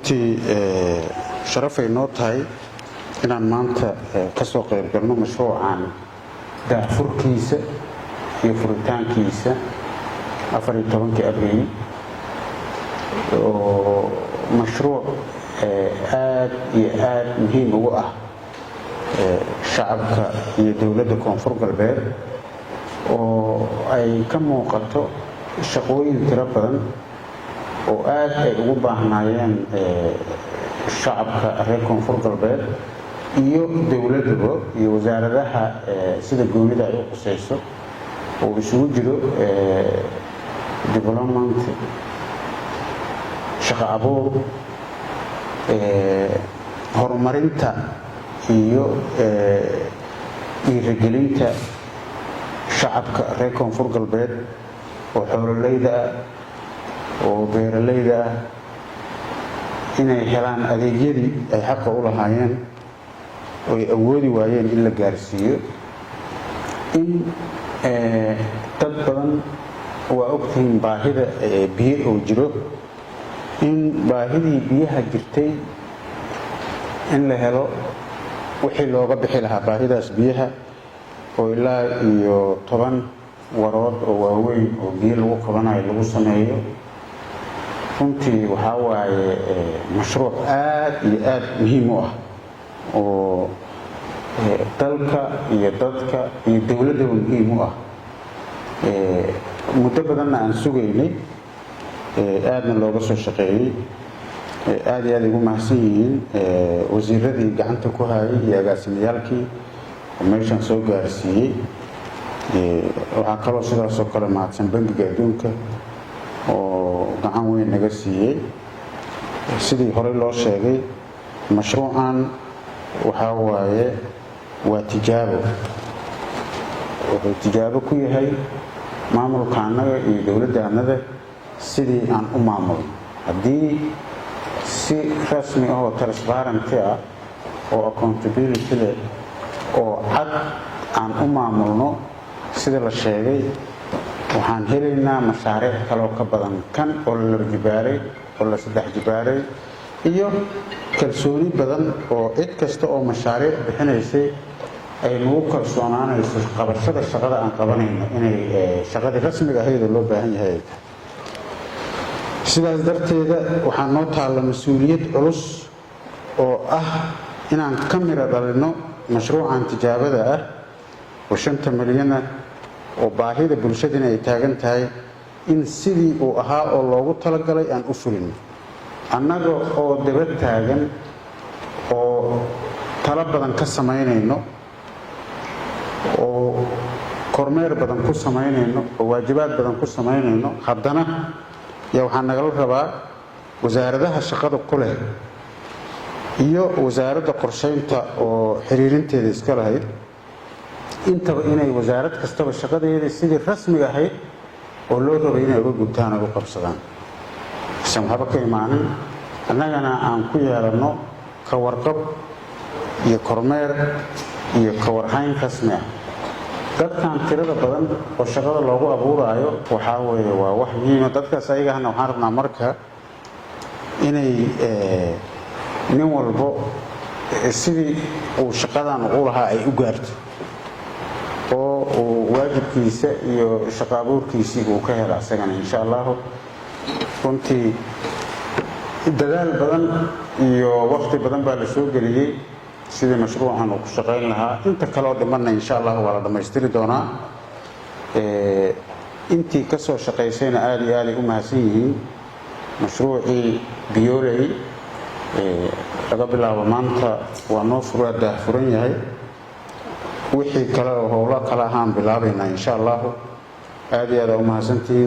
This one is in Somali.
runtii sharafay noo tahay inaan maanta ka soo qayb galno mashruucan daahfurkiisa iyo furitaankiisa 14 Abriil oo mashruuc aad iyo aad muhiim ugu ah shacabka iyo dawladda Koonfur Galbeed oo ay ka muuqato shaqooyin tiro badan oo aad ay ugu baahnayeen shacabka reer Koonfur Galbeed iyo dawladda iyo wasaaradaha sida goonida ay u qusayso oo isugu jiro development shaqo abuur horumarinta iyo dhiirigelinta shacabka reer Koonfur Galbeed oo xoololeyda oo beeraleyda inay helaan adeegyadii ay xaq u lahaayeen oo ay awoodi waayeen in la gaarsiiyo in dad badan waa ogtihiin baahida biyo oo jiro in baahidii biyaha jirtay in la helo wixii looga bixi lahaa baahidaas biyaha oo ilaa iyo 10 warood oo waaweyn oo biyo lagu qabanayo lagu sameeyo runtii waxaa waaye mashruuc aad iyo aad muhiim u ah oo dalka iyo dadka iyo dawladda muhiim u ah muddo badanna aan sugaynay aadna looga soo shaqeeyay aad iyo aad ugu mahadsan yihiin wasiiradii gacanta ku hayay iyo agaasimiyaalkii meeshan soo gaarsiiyay waxaa kaloo sidaas oo kale mahadsan bangiga adduunka oo gacan weyn naga siiyay sidii hore loo sheegay mashruucan waxaa waaye waa tijaabo wuxuu tijaabo ku yahay maamulka annaga iyo dawladda annaga sidii aan u maamulno haddii si rasmi ah oo transparency ah oo accountability leh oo cad aan u maamulno sida la sheegay waxaan helaynaa mashaariic kale oo ka badan kan oo la jibaaray oo la 3 jibaaray iyo kalsooni badan oo cid kasta oo mashaariic bixinaysay ay nagu kalsoonaanayso qabashada shaqada aan qabanayno inay shaqadii rasmiga ahayd loo baahan yahay sidaas darteeda waxaa noo taala mas'uuliyad culus oo ah inaan ka miro dhalino mashruucan tijaabada ah oo 5 milyan oo baahida bulshadana ay taagan tahay in sidii uu ahaa oo loogu talagalay aan u fulin annaga oo daba taagan oo talo badan ka sameynayno oo kormeer badan ku sameynayno oo waajibaad badan ku sameynayno haddana waxaan nagala rabaa wasaaradaha shaqada ku leh iyo wasaaradda qorsheynta oo xiriirinteeda iska lahayd intaba inay wasaarad kastaba shaqadeeda sidii rasmiga ahayd oo loo rabay inay uga gudtaan oo u qabsadaan san waxba ka imaanin annagana aan ku yeelano ka warqab iyo kormeer iyo ka warhayn rasmi ah dadkan tirada badan oo shaqada loogu abuurayo waxaa weeye waa wax muhiim ah dadkaas ayagana waxaan rabnaa marka inay nin walbo sidii uu shaqadan u lahaa ay u gaarto oo waajibkiisa iyo shaqo abuurkiisii uu ka helo asagana insha Allah runtii dadaal badan iyo waqti badan baa la soo geliyay sidii mashruucan uu ku shaqeyn lahaa inta kale oo dhimanna insha Allah waa la dhameystiri doonaa intii ka soo shaqeysayna aad iyo aad u mahadsan yihiin mashruucii biyooley laga bilaabo maanta waa noo furan yahay wixii kale oo howlo kale ahaan bilaabayna insha Allah aad iyo aad u mahadsantihiin